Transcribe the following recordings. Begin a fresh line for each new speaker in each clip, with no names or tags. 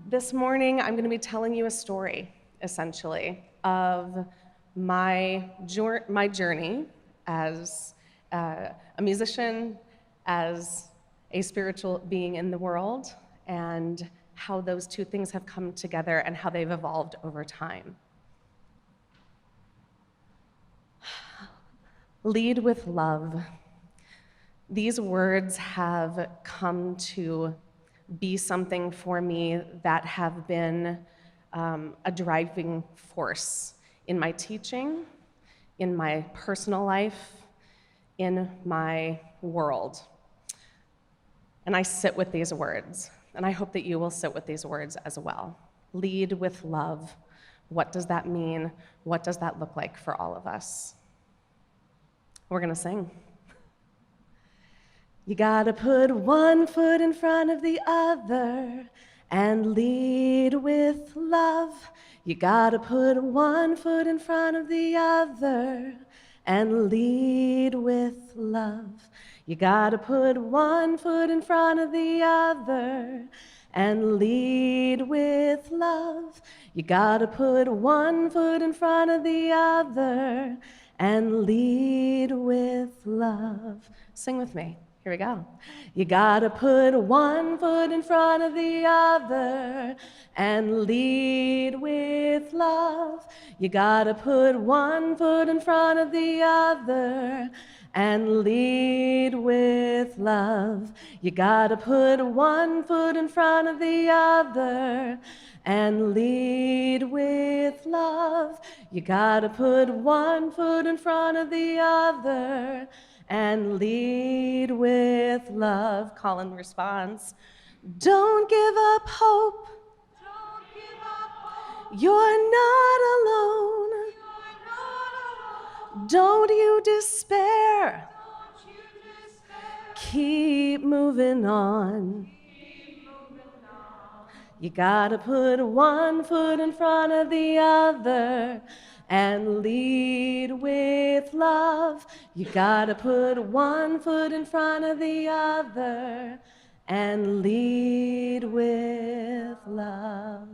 This morning, I'm going to be telling you a story, essentially, of my journey as a musician, as a spiritual being in the world, and how those two things have come together and how they've evolved over time. Lead with love. These words have come to be something for me that have been a driving force in my teaching, in my personal life, in my world. And I sit with these words, and I hope that you will sit with these words as well. Lead with love. What does that mean? What does that look like for all of us? We're gonna sing. You gotta put one foot in front of the other and lead with love. You gotta put one foot in front of the other and lead with love. You gotta put one foot in front of the other and lead with love. You gotta put one foot in front of the other and lead with love. Sing with me. Here we go. You gotta put one foot in front of the other and lead with love. You gotta put one foot in front of the other and lead with love. You gotta put one foot in front of the other and lead with love. You gotta put one foot in front of the other and lead with love. Colin responds, don't give up hope.
Don't give up hope.
You're not alone.
You're not alone.
Don't you despair.
Don't you despair.
Keep moving on.
Keep moving on.
You gotta put one foot in front of the other and lead with love. You gotta put one foot in front of the other and lead with love.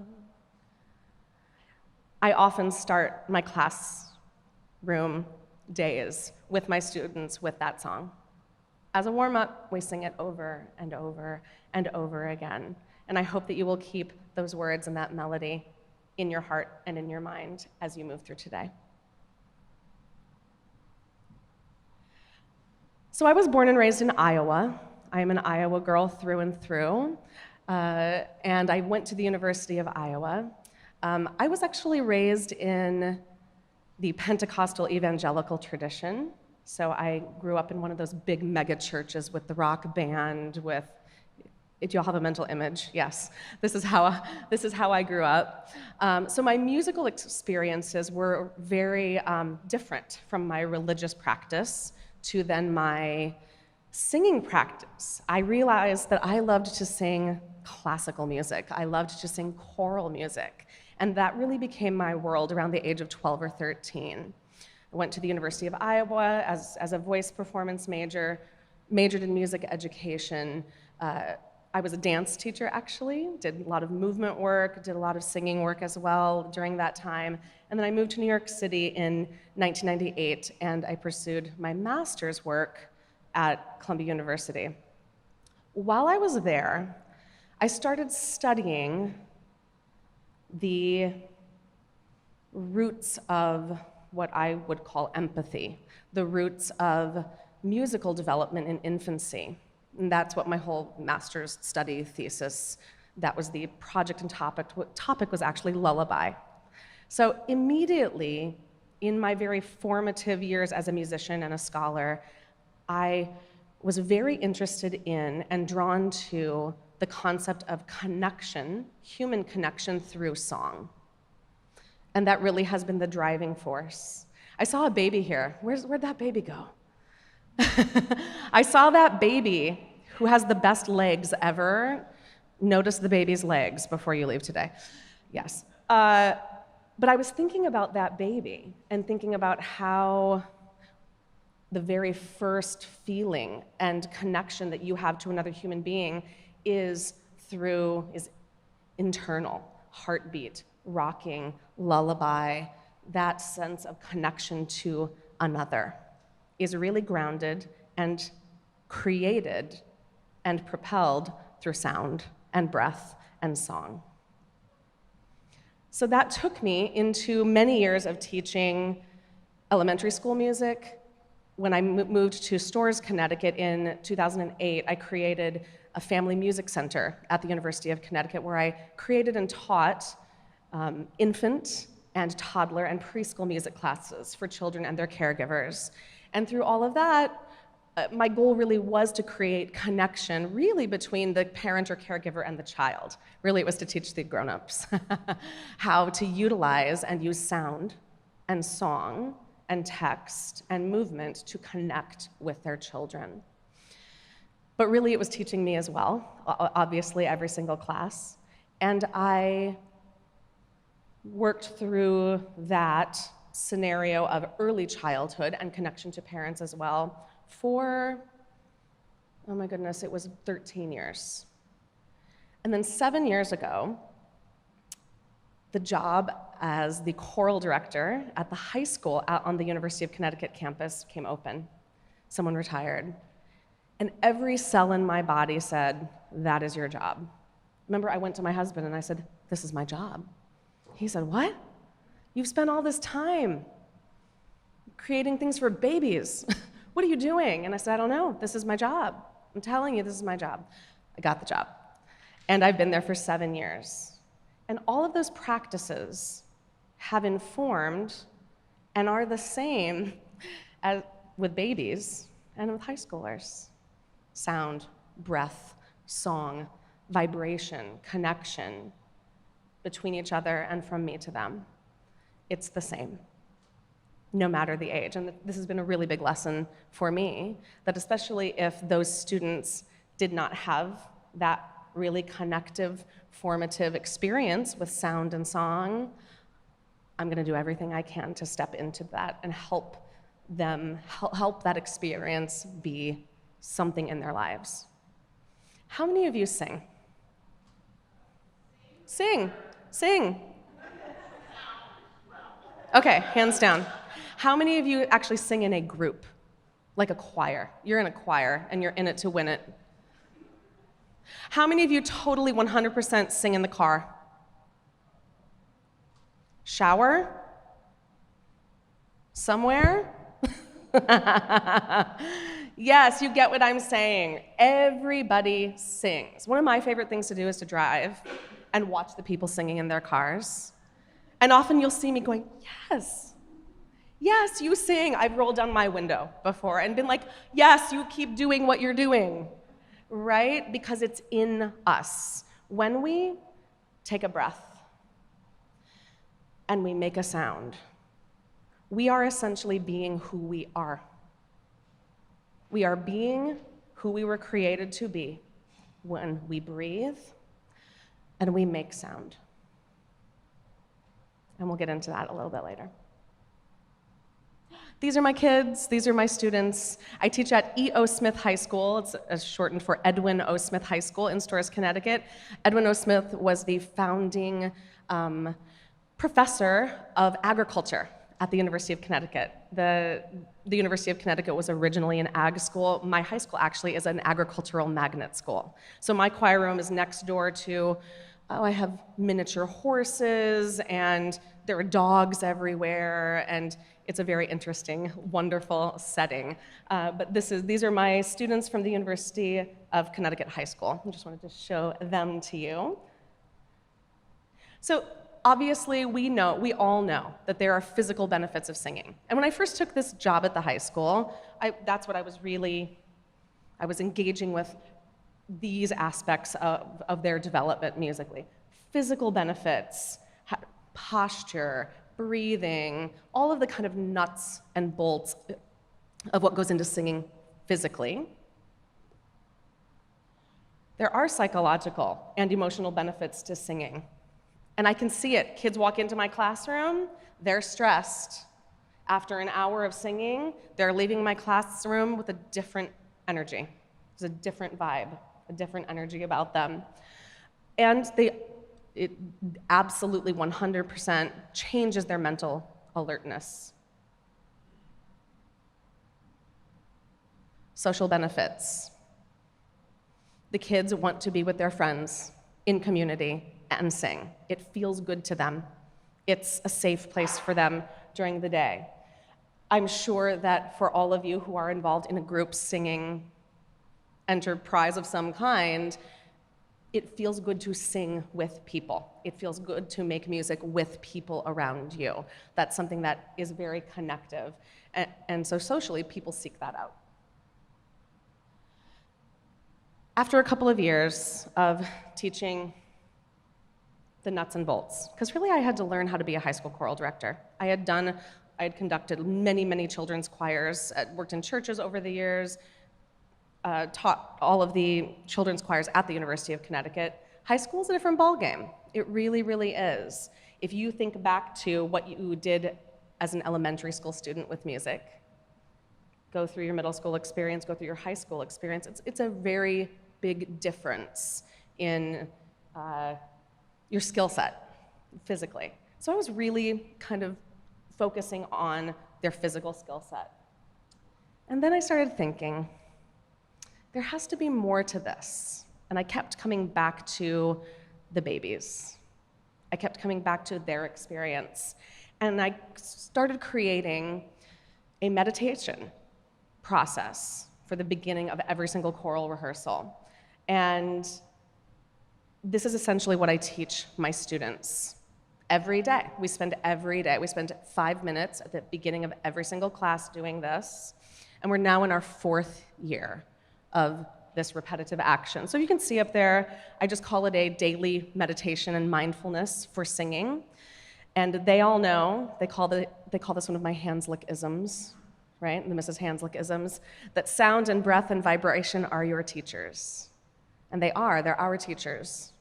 I often start my classroom days with my students with that song. As a warm-up, we sing it over and over and over again. And I hope that you will keep those words and that melody in your heart and in your mind as you move through today. So I was born and raised in Iowa. I am an Iowa girl through and through, and I went to the University of Iowa. I was actually raised in the Pentecostal evangelical tradition, so I grew up in one of those big mega churches with the rock band, with, do you all have a mental image? Yes, this is how I grew up. So my musical experiences were very different from my religious practice to then my singing practice. I realized that I loved to sing classical music. I loved to sing choral music, and that really became my world around the age of 12 or 13. I went to the University of Iowa as a voice performance major, majored in music education. I was a dance teacher, actually, did a lot of movement work, did a lot of singing work as well during that time. And then I moved to New York City in 1998, and I pursued my master's work at Columbia University. While I was there, I started studying the roots of what I would call empathy, the roots of musical development in infancy. And that's what my whole master's study thesis, that was the project and topic was actually lullaby. So immediately, in my very formative years as a musician and a scholar, I was very interested in and drawn to the concept of connection, human connection through song. And that really has been the driving force. I saw a baby here. Where'd that baby go? I saw that baby who has the best legs ever. Notice the baby's legs before you leave today. Yes. But I was thinking about that baby and thinking about how the very first feeling and connection that you have to another human being is internal, heartbeat, rocking, lullaby, that sense of connection to another is really grounded and created and propelled through sound and breath and song. So that took me into many years of teaching elementary school music. When I moved to Storrs, Connecticut in 2008, I created a family music center at the University of Connecticut where I created and taught infant and toddler and preschool music classes for children and their caregivers. And through all of that, my goal really was to create connection really between the parent or caregiver and the child. Really, it was to teach the grown-ups how to utilize and use sound and song and text and movement to connect with their children. But really, it was teaching me as well, obviously every single class. And I worked through that scenario of early childhood and connection to parents as well for, oh my goodness, it was 13 years. And then 7 years ago, the job as the choral director at the high school out on the University of Connecticut campus came open. Someone retired. And every cell in my body said, that is your job. Remember, I went to my husband and I said, this is my job. He said, what? You've spent all this time creating things for babies. What are you doing? And I said, I don't know. This is my job. I'm telling you, this is my job. I got the job. And I've been there for 7 years. And all of those practices have informed and are the same as with babies and with high schoolers. Sound, breath, song, vibration, connection between each other and from me to them. It's the same, no matter the age. And this has been a really big lesson for me, that especially if those students did not have that really connective, formative experience with sound and song, I'm gonna do everything I can to step into that and help them, help that experience be something in their lives. How many of you sing? Sing, sing. Okay, hands down. How many of you actually sing in a group, like a choir? You're in a choir and you're in it to win it. How many of you totally 100% sing in the car? Shower? Somewhere? Yes, you get what I'm saying. Everybody sings. One of my favorite things to do is to drive and watch the people singing in their cars. And often you'll see me going, yes, yes, you sing. I've rolled down my window before and been like, yes, you keep doing what you're doing, right? Because it's in us. When we take a breath and we make a sound, we are essentially being who we are. We are being who we were created to be when we breathe and we make sound. And we'll get into that a little bit later. These are my kids, these are my students. I teach at E.O. Smith High School. It's shortened for Edwin O. Smith High School in Storrs, Connecticut. Edwin O. Smith was the founding professor of agriculture at the University of Connecticut. The University of Connecticut was originally an ag school. My high school actually is an agricultural magnet school. So my choir room is next door to, I have miniature horses, and there are dogs everywhere, and it's a very interesting, wonderful setting. But these are my students from the University of Connecticut High School. I just wanted to show them to you. So obviously, we all know that there are physical benefits of singing. And when I first took this job at the high school, that's what I was engaging with these aspects of their development musically. Physical benefits, posture, breathing, all of the kind of nuts and bolts of what goes into singing physically. There are psychological and emotional benefits to singing. And I can see it. Kids walk into my classroom, they're stressed. After an hour of singing, they're leaving my classroom with a different energy. There's a different vibe, a different energy about them. And they It absolutely 100% changes their mental alertness. Social benefits. The kids want to be with their friends in community and sing. It feels good to them. It's a safe place for them during the day. I'm sure that for all of you who are involved in a group singing enterprise of some kind, it feels good to sing with people. It feels good to make music with people around you. That's something that is very connective. And so socially, people seek that out. After a couple of years of teaching the nuts and bolts, because really I had to learn how to be a high school choral director. I had conducted many, many children's choirs, worked in churches over the years, taught all of the children's choirs at the University of Connecticut. High school is a different ballgame. It really, really is. If you think back to what you did as an elementary school student with music, go through your middle school experience, go through your high school experience, it's a very big difference in your skill set physically. So I was really kind of focusing on their physical skill set. And then I started thinking, there has to be more to this. And I kept coming back to the babies. I kept coming back to their experience. And I started creating a meditation process for the beginning of every single choral rehearsal. And this is essentially what I teach my students every day. We spend 5 minutes at the beginning of every single class doing this. And we're now in our 4th year of this repetitive action. So you can see up there, I just call it a daily meditation and mindfulness for singing. And they all know, they call this one of my Hanzlik-isms, right? The Mrs. Hanzlik-isms, that sound and breath and vibration are your teachers. And they're our teachers.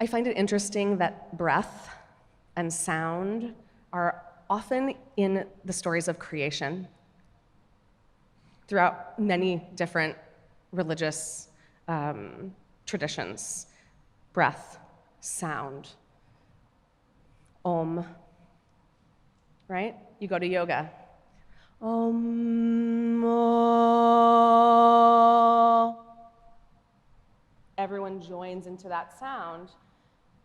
I find it interesting that breath and sound are often in the stories of creation throughout many different religious traditions. Breath, sound, Om, right? You go to yoga. Om. Everyone joins into that sound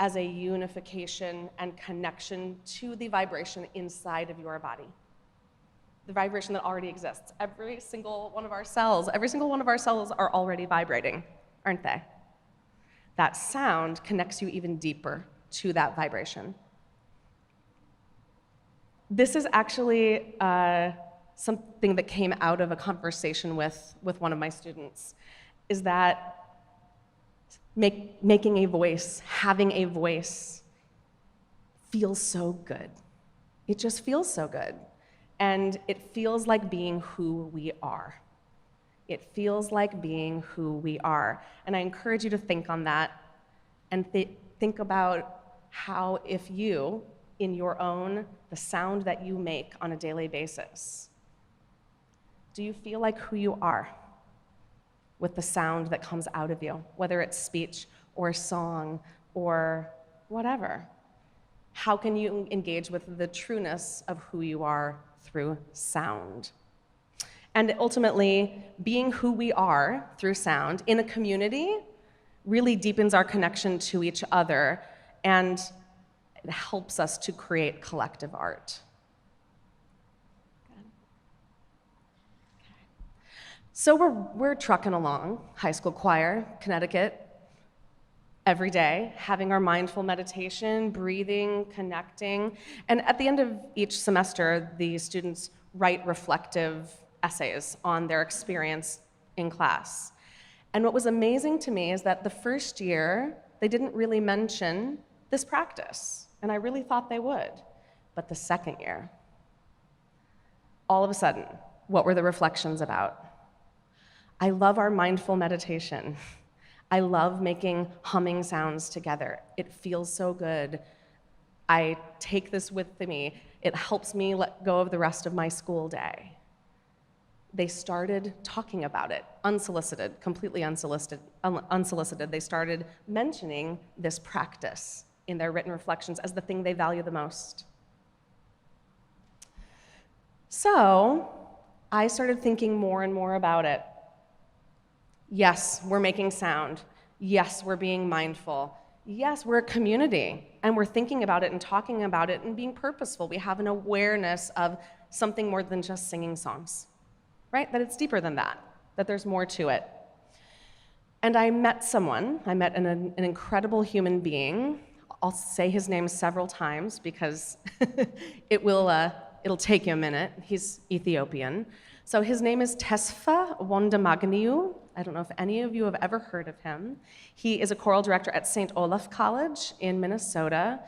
as a unification and connection to the vibration inside of your body. The vibration that already exists. Every single one of our cells are already vibrating, aren't they? That sound connects you even deeper to that vibration. This is actually something that came out of a conversation with one of my students, is that making a voice, having a voice, feels so good. It just feels so good. And it feels like being who we are. It feels like being who we are. And I encourage you to think on that and think about how, if you, in your own, the sound that you make on a daily basis, do you feel like who you are with the sound that comes out of you, whether it's speech or song or whatever? How can you engage with the trueness of who you are through sound? And ultimately, being who we are through sound in a community really deepens our connection to each other, and it helps us to create collective art. So we're trucking along, high school choir, Connecticut, every day, having our mindful meditation, breathing, connecting. And at the end of each semester, the students write reflective essays on their experience in class. And what was amazing to me is that the first year, they didn't really mention this practice, and I really thought they would. But the second year, all of a sudden, what were the reflections about? I love our mindful meditation. I love making humming sounds together. It feels so good. I take this with me. It helps me let go of the rest of my school day. they started talking about it, unsolicited, completely unsolicited. They started mentioning this practice in their written reflections as the thing they value the most. So I started thinking more and more about it. Yes, we're making sound. Yes, we're being mindful. Yes, we're a community, and we're thinking about it and talking about it and being purposeful. We have an awareness of something more than just singing songs, right? That it's deeper than that, that there's more to it. And I met someone, I met an incredible human being. I'll say his name several times because it'll take you a minute. He's Ethiopian. So his name is Tesfa Wondamagniu. I don't know if any of you have ever heard of him. He is a choral director at St. Olaf College in Minnesota,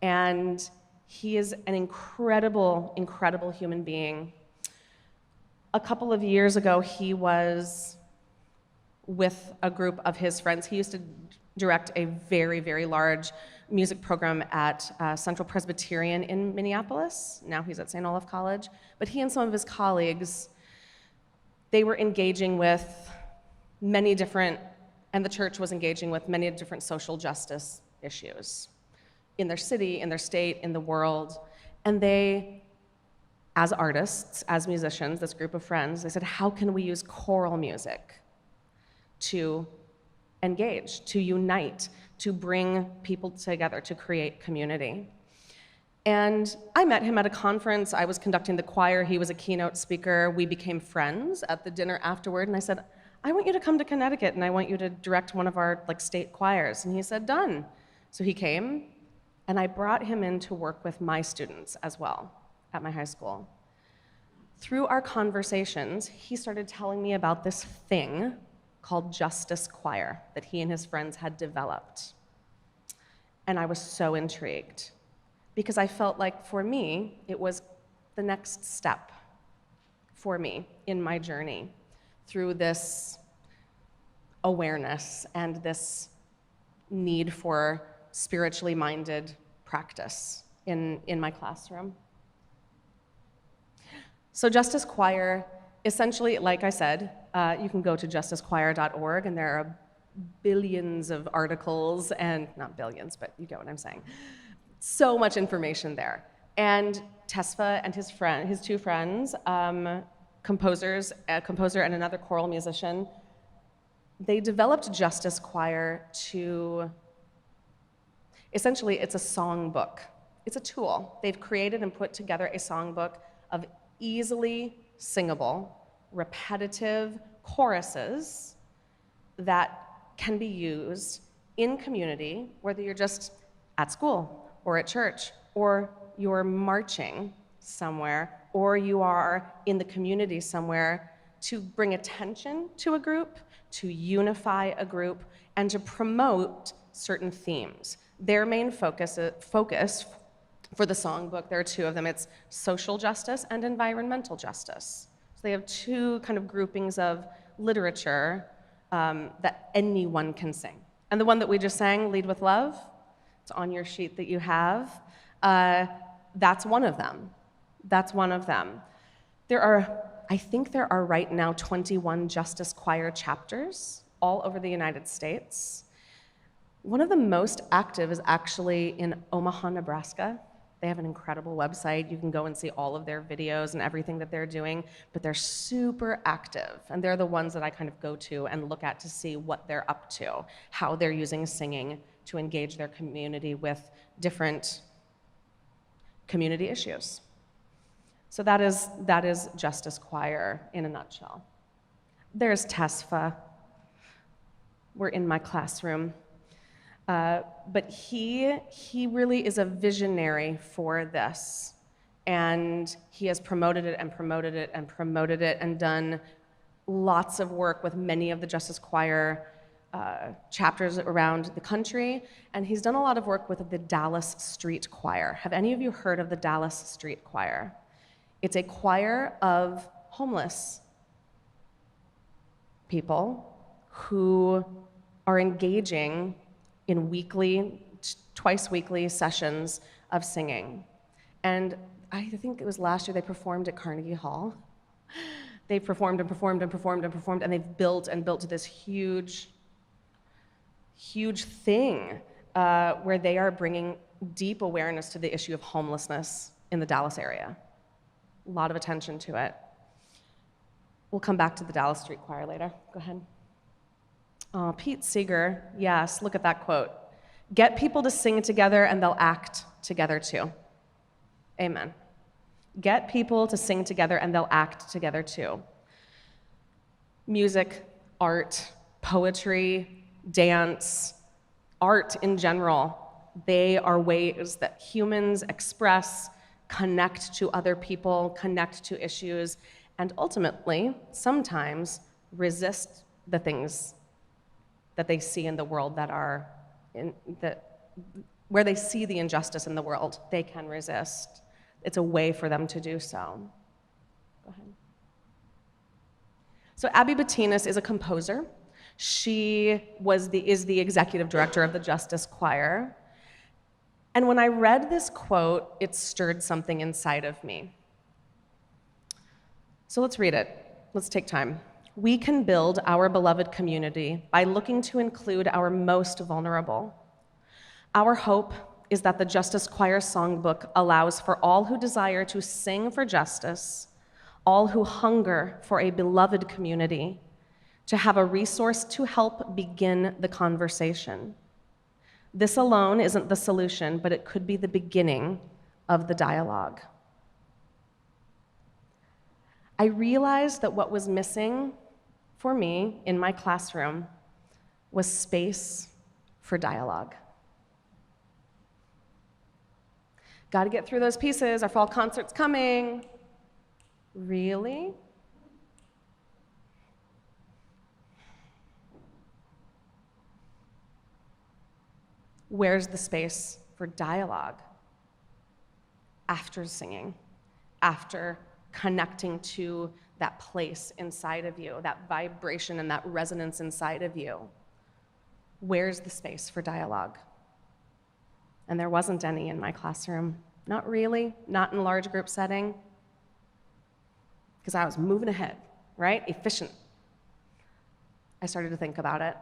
and he is an incredible, incredible human being. A couple of years ago, he was with a group of his friends. He used to direct a very, very large music program at Central Presbyterian in Minneapolis. Now he's at St. Olaf College. But he and some of his colleagues, they were engaging with many different, and the church was engaging with many different social justice issues in their city, in their state, in the world. And they, as artists, as musicians, this group of friends, they said, how can we use choral music to engage, to unite, to bring people together, to create community? And I met him at a conference. I was conducting the choir. He was a keynote speaker. We became friends at the dinner afterward, and I said, I want you to come to Connecticut, and I want you to direct one of our state choirs. And he said, done. So he came, and I brought him in to work with my students as well at my high school. Through our conversations, he started telling me about this thing called Justice Choir that he and his friends had developed. And I was so intrigued because I felt like for me, it was the next step for me in my journey through this awareness and this need for spiritually minded practice in my classroom. So Justice Choir, essentially, like I said, you can go to justicechoir.org, and there are billions of articles, and not billions, but you get what I'm saying. So much information there. And Tesfa and his two friends, composers, a composer and another choral musician, they developed Justice Choir to, essentially, it's a songbook. It's a tool. They've created and put together a songbook of easily singable, repetitive choruses that can be used in community, whether you're just at school or at church, or you're marching somewhere, or you are in the community somewhere, to bring attention to a group, to unify a group, and to promote certain themes. Their main focus for the songbook, there are two of them. It's social justice and environmental justice. So they have two kind of groupings of literature that anyone can sing. And the one that we just sang, Lead with Love, it's on your sheet that you have. That's one of them. That's one of them. I think there are right now 21 Justice Choir chapters all over the United States. One of the most active is actually in Omaha, Nebraska. They have an incredible website. You can go and see all of their videos and everything that they're doing, but they're super active, and they're the ones that I kind of go to and look at to see what they're up to, how they're using singing to engage their community with different community issues. So that is Justice Choir in a nutshell. There's Tesfa. We're in my classroom. But he really is a visionary for this. And he has promoted it and promoted it and promoted it and done lots of work with many of the Justice Choir chapters around the country. And he's done a lot of work with the Dallas Street Choir. Have any of you heard of the Dallas Street Choir? It's a choir of homeless people who are engaging in twice weekly sessions of singing. And I think it was last year they performed at Carnegie Hall. They've performed and performed and performed and performed, and they've built and built this huge, huge thing where they are bringing deep awareness to the issue of homelessness in the Dallas area. A lot of attention to it. We'll come back to the Dallas Street Choir later. Go ahead. Oh, Pete Seeger, yes, look at that quote. Get people to sing together and they'll act together too. Amen. Get people to sing together and they'll act together too. Music, art, poetry, dance, art in general, they are ways that humans express, connect to other people, connect to issues, and ultimately, sometimes, resist the things that they see in the world that are where they see the injustice in the world, they can resist. It's a way for them to do so. Go ahead. So Abby Bettinas is a composer. She is the executive director of the Justice Choir. And when I read this quote, it stirred something inside of me. So let's read it. Let's take time. We can build our beloved community by looking to include our most vulnerable. Our hope is that the Justice Choir Songbook allows for all who desire to sing for justice, all who hunger for a beloved community, to have a resource to help begin the conversation. This alone isn't the solution, but it could be the beginning of the dialogue. I realized that what was missing for me in my classroom was space for dialogue. Got to get through those pieces. Our fall concert's coming. Really? Where's the space for dialogue after singing, after connecting to that place inside of you, that vibration and that resonance inside of you? Where's the space for dialogue? And there wasn't any in my classroom. Not really, not in a large group setting, because I was moving ahead, right? Efficient. I started to think about it.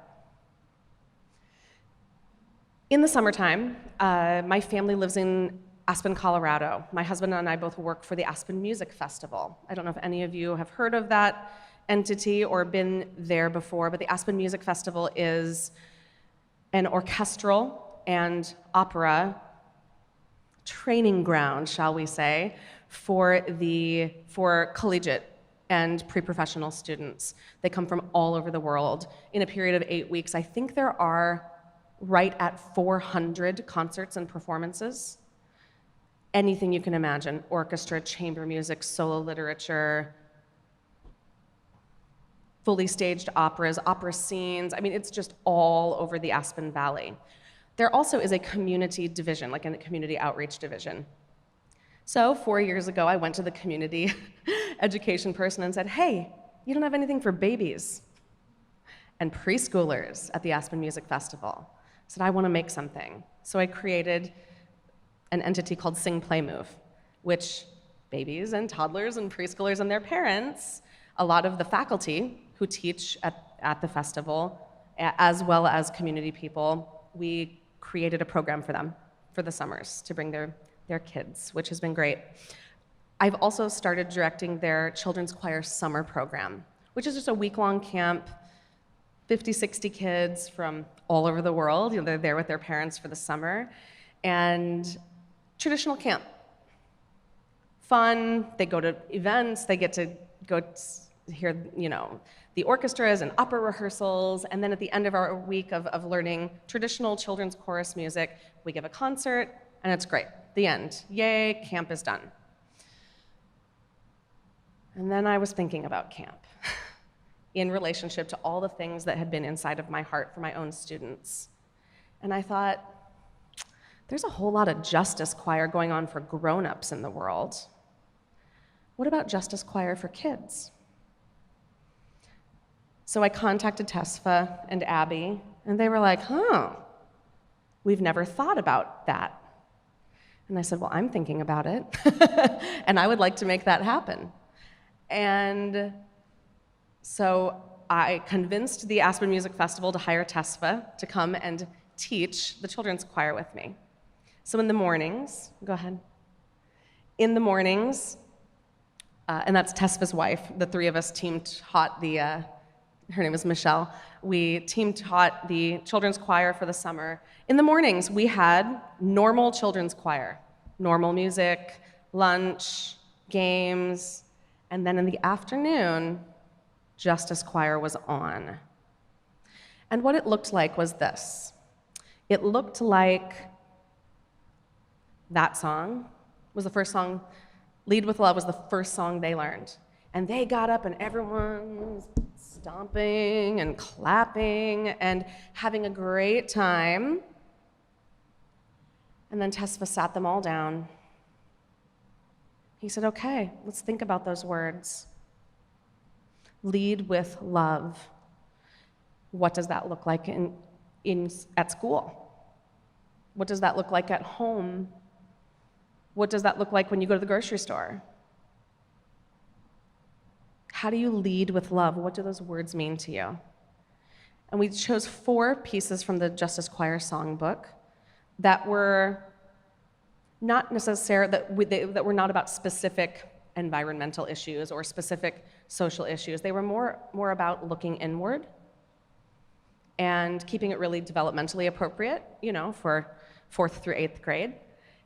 In the summertime, my family lives in Aspen, Colorado. My husband and I both work for the Aspen Music Festival. I don't know if any of you have heard of that entity or been there before, but the Aspen Music Festival is an orchestral and opera training ground, shall we say, for collegiate and pre-professional students. They come from all over the world. In a period of 8 weeks, I think there are right at 400 concerts and performances. Anything you can imagine: orchestra, chamber music, solo literature, fully staged operas, opera scenes. I mean, it's just all over the Aspen Valley. There also is a community division, like a community outreach division. So 4 years ago, I went to the community education person and said, hey, you don't have anything for babies and preschoolers at the Aspen Music Festival. I said, I want to make something. So I created an entity called Sing Play Move, which babies and toddlers and preschoolers and their parents, a lot of the faculty who teach at the festival, as well as community people, we created a program for them for the summers to bring their kids, which has been great. I've also started directing their children's choir summer program, which is just a week-long camp, 50, 60 kids from all over the world. You know, they're there with their parents for the summer, and traditional camp. Fun, they go to events, they get to go hear, the orchestras and opera rehearsals, and then at the end of our week of learning traditional children's chorus music, we give a concert, and it's great. The end. Yay, camp is done. And then I was thinking about camp in relationship to all the things that had been inside of my heart for my own students. And I thought, there's a whole lot of justice choir going on for grown-ups in the world. What about justice choir for kids? So I contacted Tesfa and Abby, and they were like, we've never thought about that. And I said, well, I'm thinking about it, and I would like to make that happen. And So I convinced the Aspen Music Festival to hire Tesfa to come and teach the children's choir with me. So in the mornings, go ahead. In the mornings, and that's Tesfa's wife, the three of us team taught her name is Michelle. We team taught the children's choir for the summer. In the mornings, we had normal children's choir, normal music, lunch, games, and then in the afternoon, Justice Choir was on. And what it looked like was this. It looked like that song was the first song, Lead with Love was the first song they learned. And they got up and everyone was stomping and clapping and having a great time. And then Tesfa sat them all down. He said, okay, let's think about those words. Lead with love. What does that look like at school? What does that look like at home? What does that look like when you go to the grocery store? How do you lead with love? What do those words mean to you? And we chose 4 pieces from the Justice Choir songbook that were not necessarily, that were not about specific environmental issues or specific social issues. They were more about looking inward and keeping it really developmentally appropriate, for 4th through 8th grade.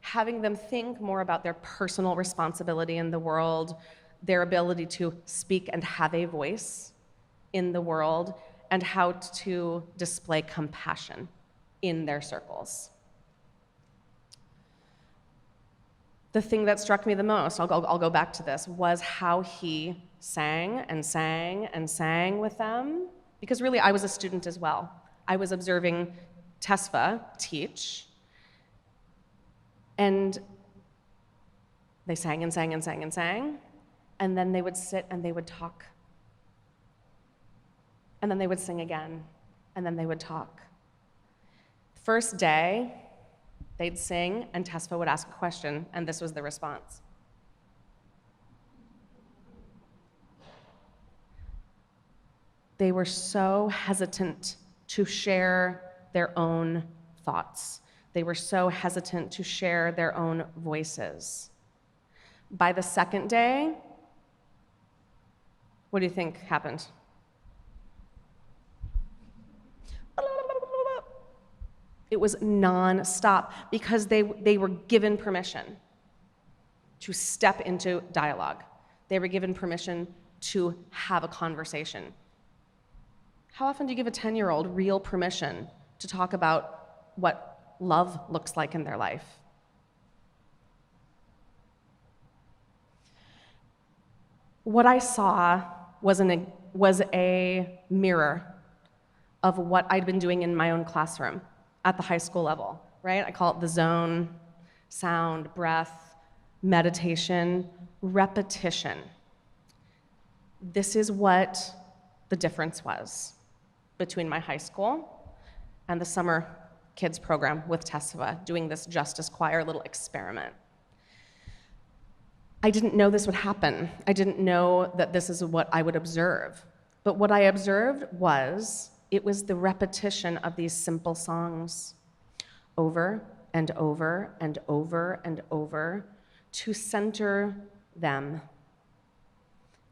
Having them think more about their personal responsibility in the world, their ability to speak and have a voice in the world, and how to display compassion in their circles. The thing that struck me the most, I'll go back to this, was how he sang and sang and sang with them, because really I was a student as well. I was observing Tesfa teach, and they sang and sang and sang and sang, and then they would sit and they would talk. And then they would sing again, and then they would talk. First day, they'd sing, and Tesfa would ask a question, and this was the response. They were so hesitant to share their own thoughts. They were so hesitant to share their own voices. By the second day, what do you think happened? It was nonstop because they were given permission to step into dialogue. They were given permission to have a conversation. How often do you give a 10-year-old real permission to talk about what love looks like in their life? What I saw was a mirror of what I'd been doing in my own classroom at the high school level, right? I call it the zone, sound, breath, meditation, repetition. This is what the difference was between my high school and the summer kids program with Tesfa, doing this Justice Choir little experiment. I didn't know this would happen. I didn't know that this is what I would observe. But what I observed was, it was the repetition of these simple songs over and over and over and over to center them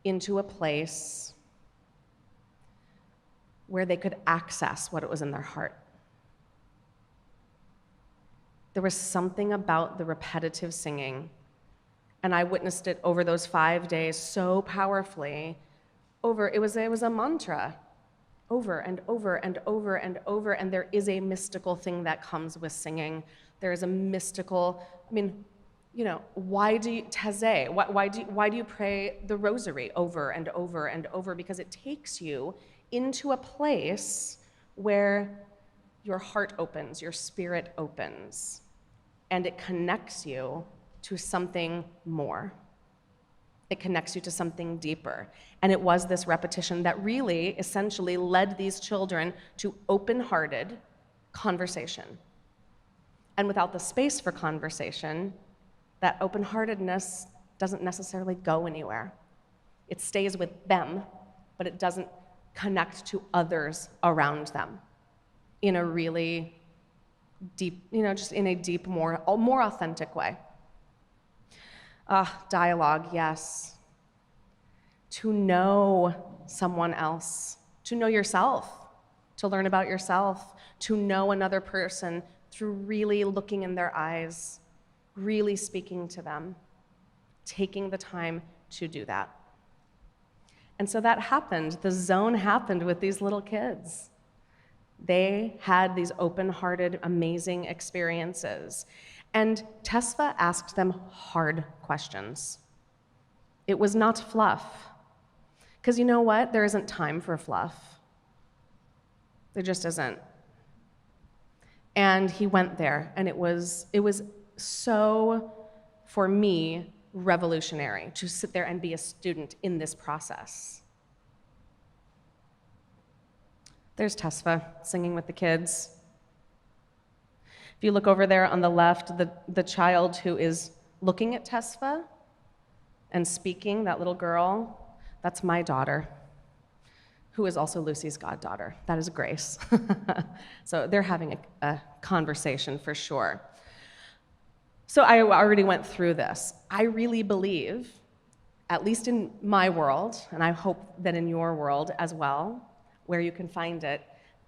into a place where they could access what it was in their heart. There was something about the repetitive singing, and I witnessed it over those 5 days so powerfully. It was a mantra, over and over and over and over, and there is a mystical thing that comes with singing. There is a mystical, why do you, Taizé, why do you pray the rosary over and over and over? Because it takes you into a place where your heart opens, your spirit opens, and it connects you to something more. It connects you to something deeper. And it was this repetition that really, essentially, led these children to open-hearted conversation. And without the space for conversation, that open-heartedness doesn't necessarily go anywhere. It stays with them but it doesn't connect to others around them in a really deep, just in a deep, more authentic way. Dialogue, yes. To know someone else, to know yourself, to learn about yourself, to know another person through really looking in their eyes, really speaking to them, taking the time to do that. And so that happened. The zone happened with these little kids. They had these open-hearted, amazing experiences. And Tesfa asked them hard questions. It was not fluff. Because you know what? There isn't time for fluff. There just isn't. And he went there, and it was so, for me, revolutionary to sit there and be a student in this process. There's Tesfa singing with the kids. If you look over there on the left, the child who is looking at Tesfa and speaking, that little girl, that's my daughter, who is also Lucy's goddaughter. That is Grace. So they're having a conversation for sure. So I already went through this. I really believe, at least in my world, and I hope that in your world as well, where you can find it,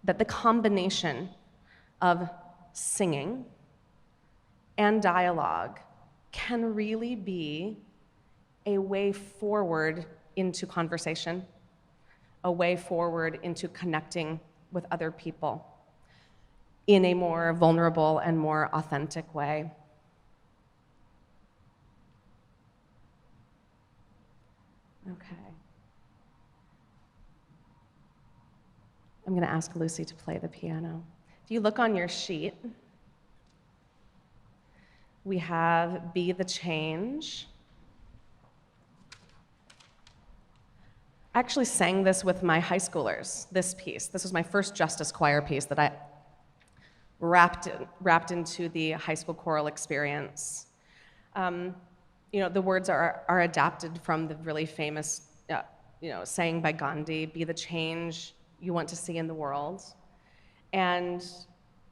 that the combination of singing and dialogue can really be a way forward into conversation, a way forward into connecting with other people in a more vulnerable and more authentic way. Okay. I'm going to ask Lucy to play the piano. If you look on your sheet, we have Be the Change. I actually sang this with my high schoolers, this piece. This was my first Justice Choir piece that I wrapped into the high school choral experience. The words are adapted from the really famous, saying by Gandhi, "Be the change you want to see in the world." And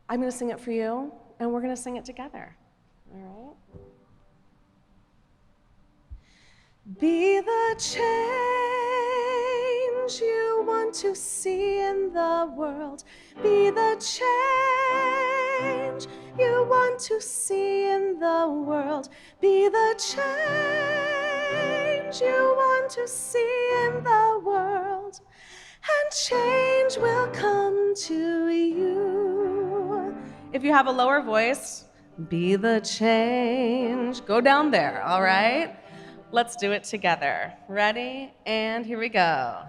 I'm going to sing it for you, and we're going to sing it together. All right? Be the change you want to see in the world. Be the change you want to see in the world. Be the change you want to see in the world. And change will come to you. If you have a lower voice, be the change. Go down there, all right? Let's do it together. Ready? And here we go.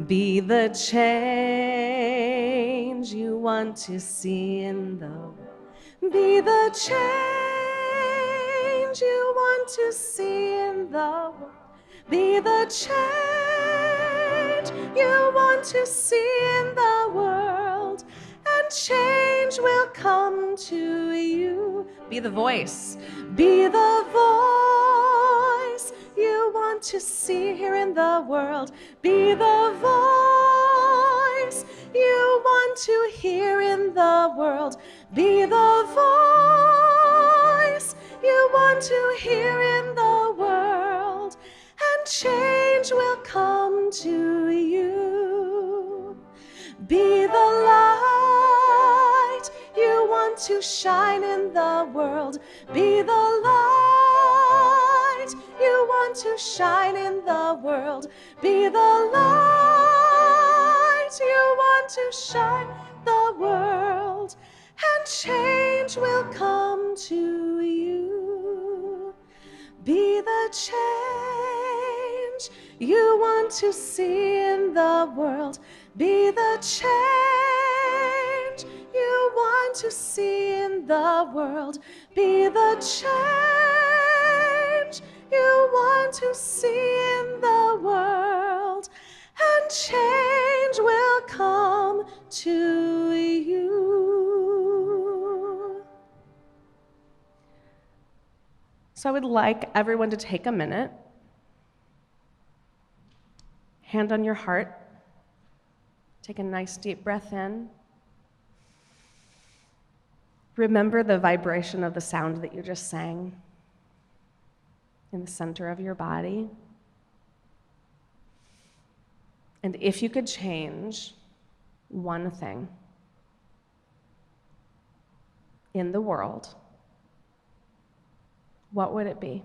Be the change you want to see in the world. Be the change you want to see in the world. Be the change you want to see in the world. And change will come to you. Be the voice. Be the voice you want to see here in the world. Be the voice you want to hear in the world. Be the voice you want to hear in the world. And change will come to you. Be the light you want to shine in the world. Be the light you want to shine in the world. Be the light you want to shine in the world. And change will come to you. Be the change you want to see in the world. Be the change you want to see in the world. Be the change you want to see in the world. And change will come to you. So I would like everyone to take a minute, hand on your heart, Take a nice deep breath in. Remember the vibration of the sound that you just sang in the center of your body. And if you could change one thing in the world, what would it be?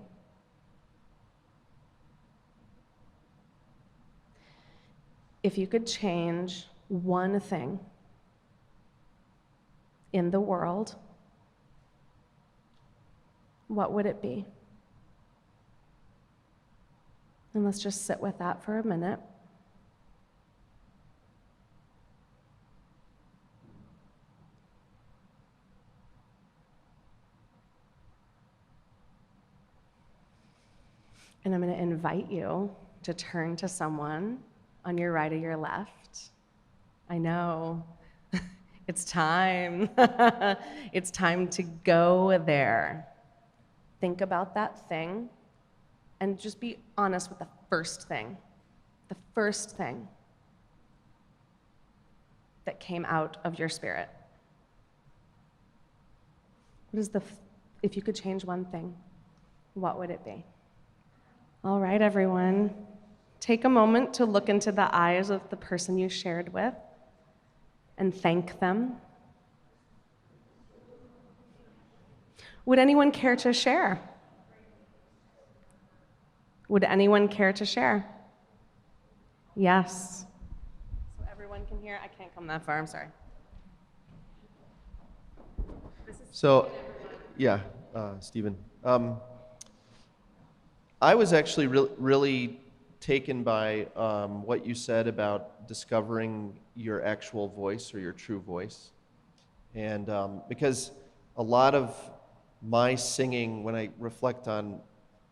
If you could change one thing in the world, what would it be? And let's just sit with that for a minute. And I'm going to invite you to turn to someone on your right or your left. I know. It's time. It's time to go there. Think about that thing and just be honest with the first thing. The first thing that came out of your spirit. What is if you could change one thing, what would it be? All right, everyone. Take a moment to look into the eyes of the person you shared with and thank them. Would anyone care to share? Would anyone care to share? Yes. So everyone can hear? I can't come that far, I'm sorry.
So, yeah, Stephen. I was actually really taken by what you said about discovering your actual voice or your true voice. And because a lot of my singing, when I reflect on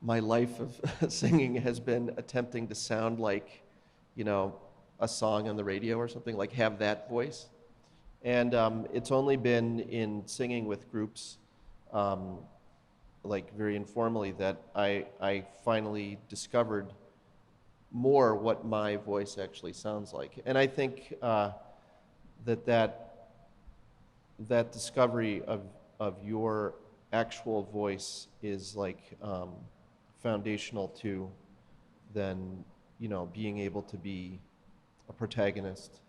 my life of singing, has been attempting to sound like, a song on the radio or something, like have that voice. And it's only been in singing with groups, like very informally, that I finally discovered more what my voice actually sounds like. And I think that discovery of your actual voice is like foundational to then, being able to be a protagonist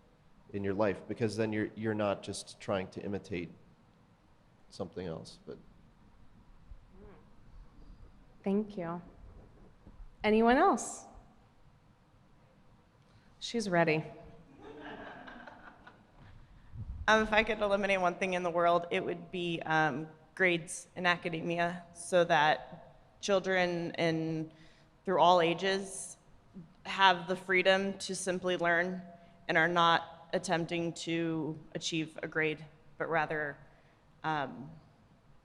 in your life, because then you're not just trying to imitate something else. But
Thank you. Anyone else? She's ready.
If I could eliminate one thing in the world, it would be grades in academia, so that children through all ages have the freedom to simply learn and are not attempting to achieve a grade, but rather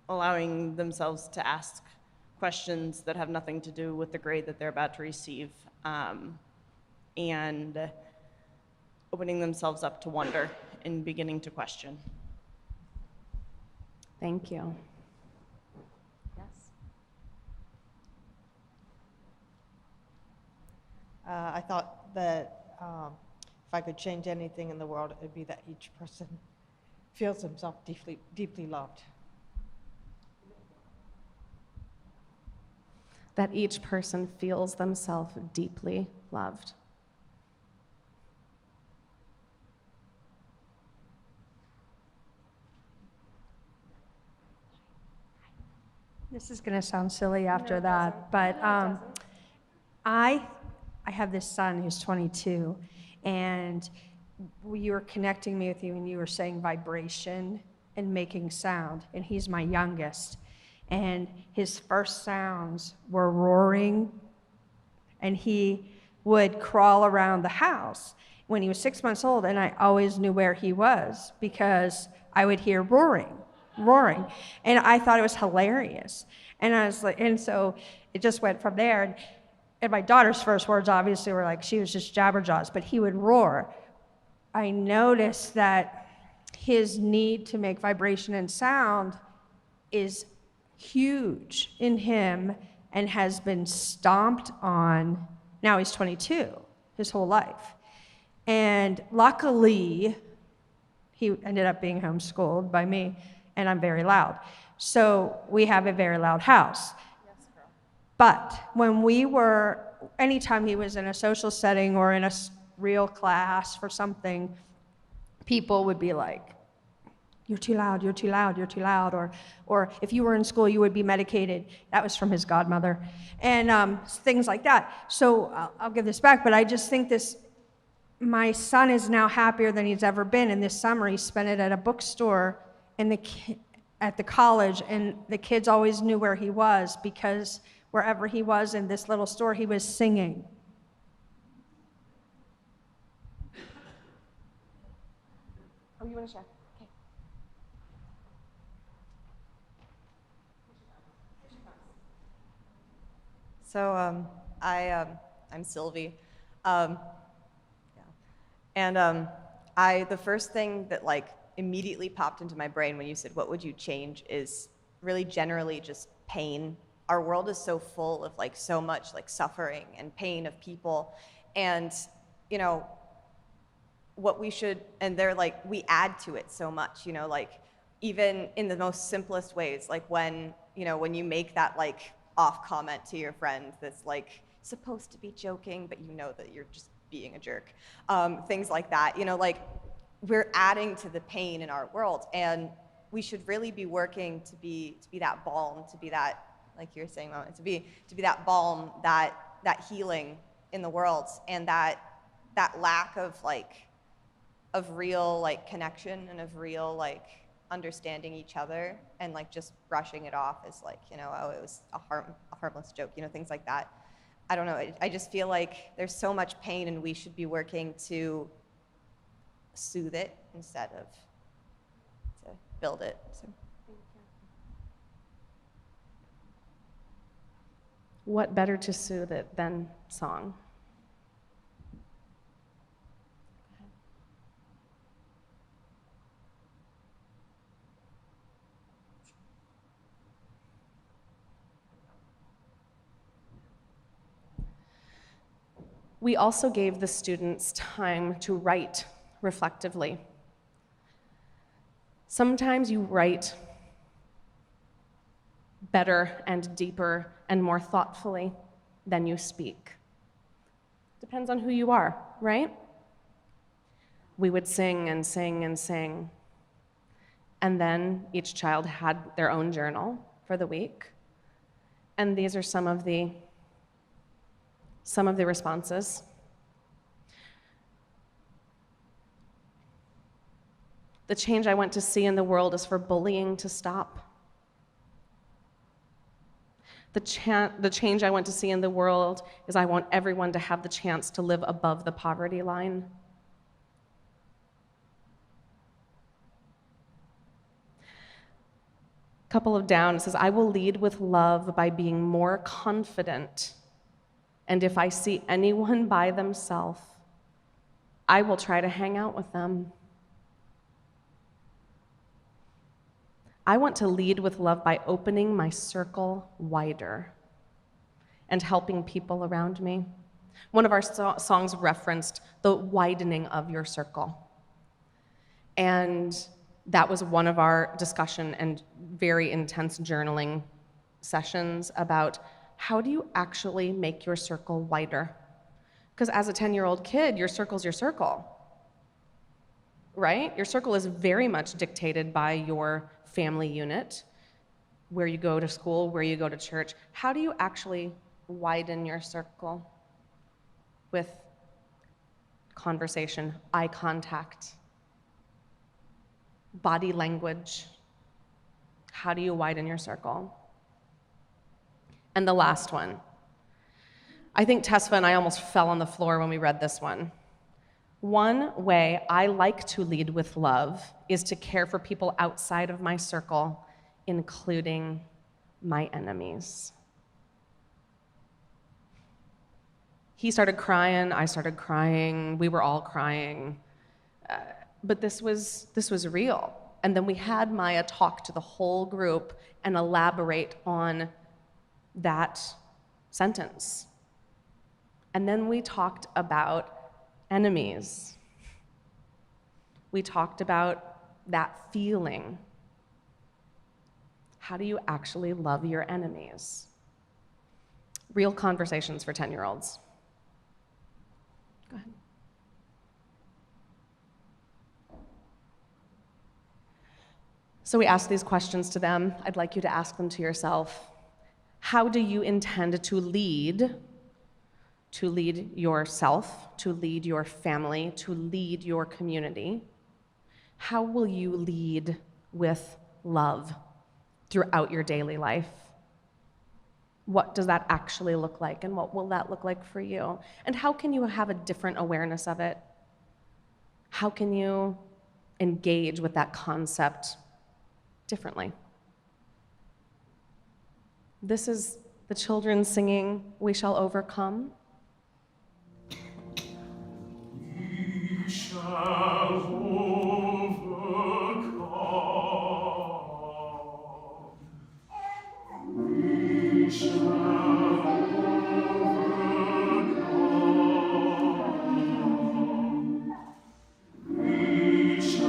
allowing themselves to ask questions that have nothing to do with the grade that they're about to receive, and opening themselves up to wonder and beginning to question.
Thank you. Yes.
I thought that if I could change anything in the world, it would be that each person feels himself deeply, deeply loved.
That each person feels themselves deeply loved.
This is going to sound silly after
No, it
that, but
No, it doesn't.
I have this son who's 22, and you were connecting me with you, and you were saying vibration and making sound, and he's my youngest, and his first sounds were roaring, and he would crawl around the house when he was 6 months old, and I always knew where he was because I would hear roaring, and I thought it was hilarious, and I was like, and so it just went from there, and my daughter's first words obviously were like, she was just jabberjaws, but he would roar. I noticed that his need to make vibration and sound is huge in him and has been stomped on. Now he's 22, his whole life. And luckily, he ended up being homeschooled by me, and I'm very loud. So we have a very loud house. But when anytime he was in a social setting or in a real class for something, people would be like, "You're too loud, you're too loud, you're too loud," or if you were in school, you would be medicated. That was from his godmother, and things like that. So I'll give this back, but I just think my son is now happier than he's ever been. And this summer, he spent it at a bookstore at the college, and the kids always knew where he was because wherever he was in this little store, he was singing.
Oh, you want to share? Okay.
So I'm Sylvie, yeah. And the first thing that like immediately popped into my brain when you said what would you change is really generally just pain. Our world is so full of like so much like suffering and pain of people, and you know what we should, and they're like we add to it so much, you know, like even in the most simplest ways, like when you make that like off comment to your friend that's like supposed to be joking, but you know that you're just being a jerk. Things like that, you know, like we're adding to the pain in our world, and we should really be working to be that balm, to be that, like you were saying, Mama, to be that balm, that healing in the world, and that lack of real like connection and of real like understanding each other, and like just brushing it off as like, you know, oh, it was a harmless joke, you know, things like that. I don't know, I just feel like there's so much pain, and we should be working to soothe it instead of to build it. So.
What better to soothe it than song? We also gave the students time to write reflectively. Sometimes you write better and deeper and more thoughtfully than you speak. Depends on who you are, right? We would sing and sing and sing. And then each child had their own journal for the week. And these are some of the responses. The change I want to see in the world is for bullying to stop. The change I want to see in the world is I want everyone to have the chance to live above the poverty line. Couple of down, it says, I will lead with love by being more confident. And if I see anyone by themselves, I will try to hang out with them. I want to lead with love by opening my circle wider and helping people around me. One of our songs referenced the widening of your circle. And that was one of our discussion and very intense journaling sessions about how do you actually make your circle wider? Because as a 10-year-old kid, your circle's your circle, right? Your circle is very much dictated by your family unit, where you go to school, where you go to church. How do you actually widen your circle? With conversation, eye contact, body language. How do you widen your circle? And the last one. I think Tesfa and I almost fell on the floor when we read this one. One way I like to lead with love is to care for people outside of my circle, including my enemies. He started crying, I started crying, we were all crying. But this was real. And then we had Maya talk to the whole group and elaborate on that sentence. And then we talked about enemies. We talked about that feeling. How do you actually love your enemies? Real conversations for 10-year-olds. Go ahead. So we asked these questions to them. I'd like you to ask them to yourself. How do you intend to lead yourself, to lead your family, to lead your community? How will you lead with love throughout your daily life? What does that actually look like, and what will that look like for you? And how can you have a different awareness of it? How can you engage with that concept differently? This is the children singing, "We Shall Overcome."
We shall overcome. We shall overcome. We shall overcome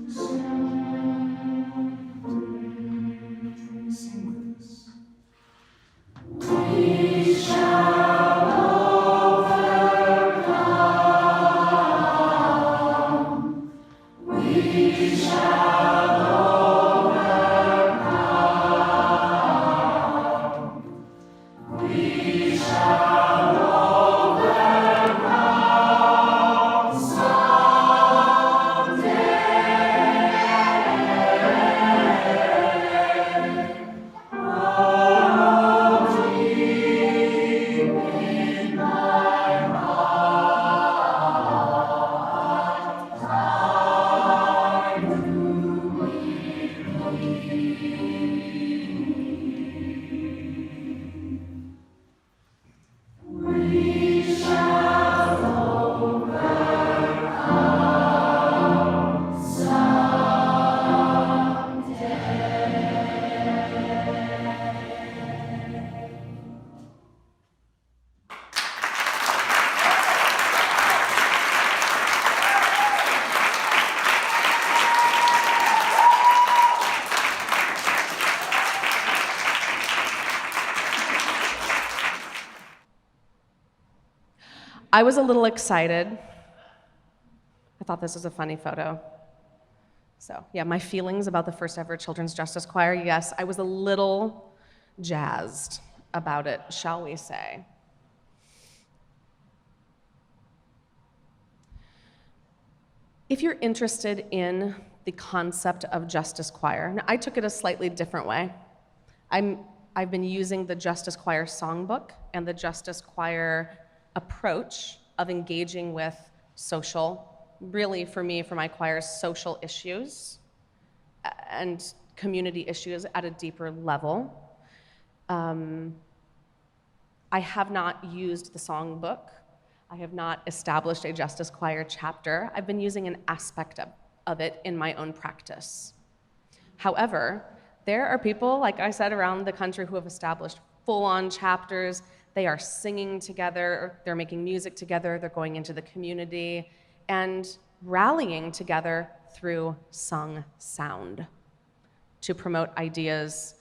someday. Sing with us.
I was a little excited. I thought this was a funny photo. So, yeah, my feelings about the first ever Children's Justice Choir, yes, I was a little jazzed about it, shall we say. If you're interested in the concept of Justice Choir, now I took it a slightly different way. I've been using the Justice Choir songbook and the Justice Choir approach of engaging with social, really for me, for my choirs, social issues and community issues at a deeper level. I have not used the songbook. I have not established a Justice Choir chapter. I've been using an aspect of it in my own practice. However, there are people, like I said, around the country who have established full-on chapters. They are singing together, they're making music together, they're going into the community and rallying together through sung sound to promote ideas,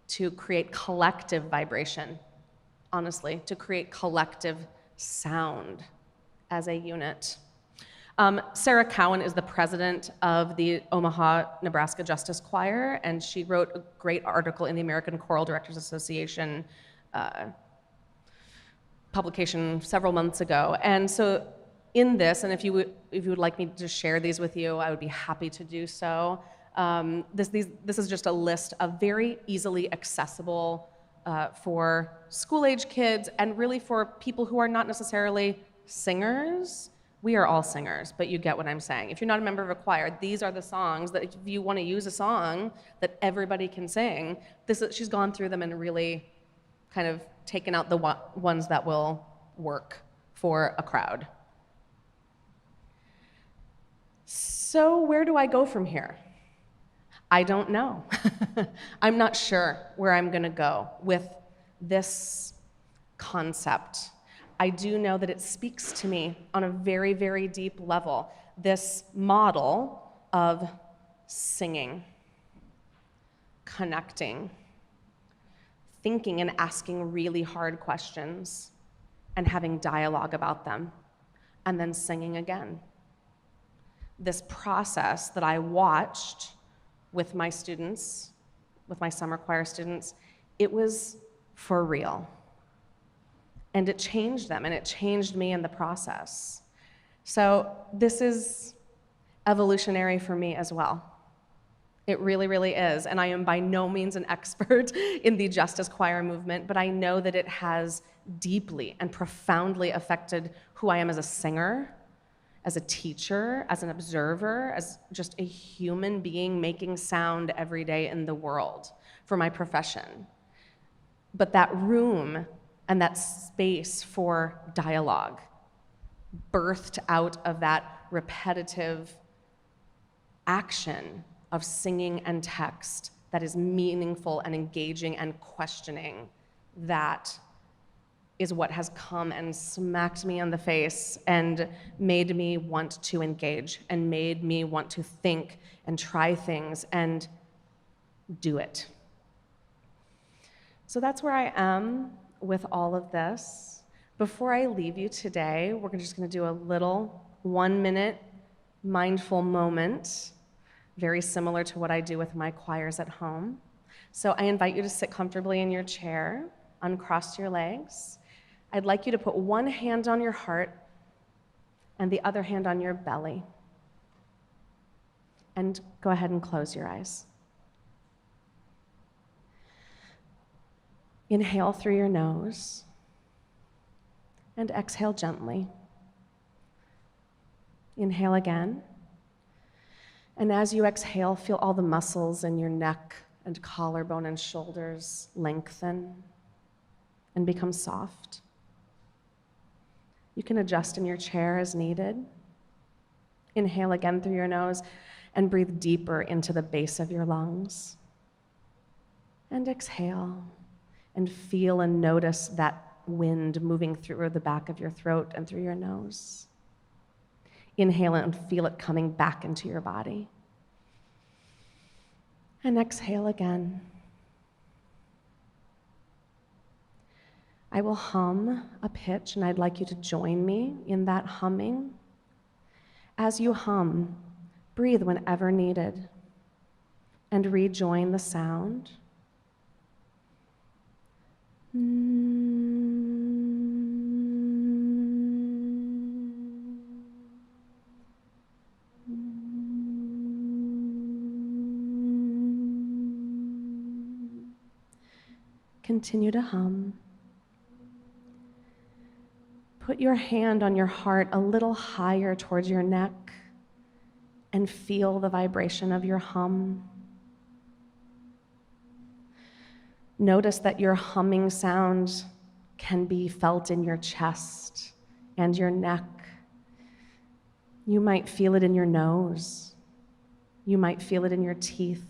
to create collective vibration, honestly, to create collective sound as a unit. Sarah Cowan is the president of the Omaha, Nebraska Justice Choir, and she wrote a great article in the American Choral Directors Association publication several months ago. And so in this, and if you would like me to share these with you, I would be happy to do so. This is just a list of very easily accessible for school-age kids and really for people who are not necessarily singers. We are all singers, but you get what I'm saying. If you're not a member of a choir, these are the songs that if you want to use a song that everybody can sing, she's gone through them and really kind of taken out the ones that will work for a crowd. So where do I go from here? I don't know. I'm not sure where I'm going to go with this concept. I do know that it speaks to me on a very, very deep level, this model of singing, connecting, thinking and asking really hard questions, and having dialogue about them, and then singing again. This process that I watched with my students, with my summer choir students, it was for real. And it changed them, and it changed me in the process. So this is evolutionary for me as well. It really, really is. And I am by no means an expert in the Justice Choir movement, but I know that it has deeply and profoundly affected who I am as a singer, as a teacher, as an observer, as just a human being making sound every day in the world for my profession. But that room and that space for dialogue birthed out of that repetitive action of singing and text that is meaningful and engaging and questioning, that is what has come and smacked me in the face and made me want to engage and made me want to think and try things and do it. So that's where I am with all of this. Before I leave you today, we're just going to do a little 1-minute mindful moment, very similar to what I do with my choirs at home. So I invite you to sit comfortably in your chair, uncross your legs. I'd like you to put one hand on your heart and the other hand on your belly. And go ahead and close your eyes. Inhale through your nose and exhale gently. Inhale again. And as you exhale, feel all the muscles in your neck and collarbone and shoulders lengthen and become soft. You can adjust in your chair as needed. Inhale again through your nose and breathe deeper into the base of your lungs. And exhale and feel and notice that wind moving through the back of your throat and through your nose. Inhale and feel it coming back into your body. And exhale again. I will hum a pitch, and I'd like you to join me in that humming. As you hum, breathe whenever needed, and rejoin the sound. Continue to hum. Put your hand on your heart a little higher towards your neck and feel the vibration of your hum. Notice that your humming sound can be felt in your chest and your neck. You might feel it in your nose. You might feel it in your teeth.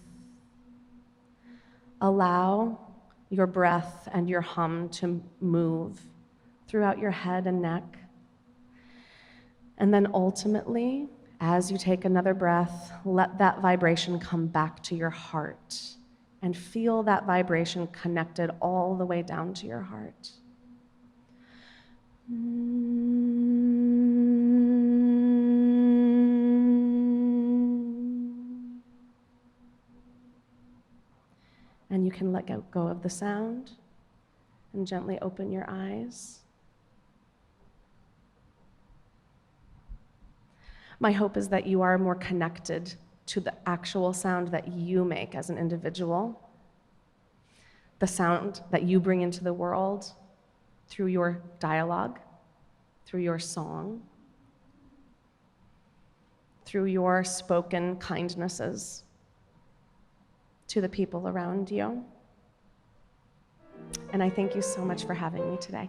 Allow your breath and your hum to move throughout your head and neck. And then ultimately, as you take another breath, let that vibration come back to your heart and feel that vibration connected all the way down to your heart. And you can let go of the sound and gently open your eyes. My hope is that you are more connected to the actual sound that you make as an individual, the sound that you bring into the world through your dialogue, through your song, through your spoken kindnesses to the people around you. And I thank you so much for having me today.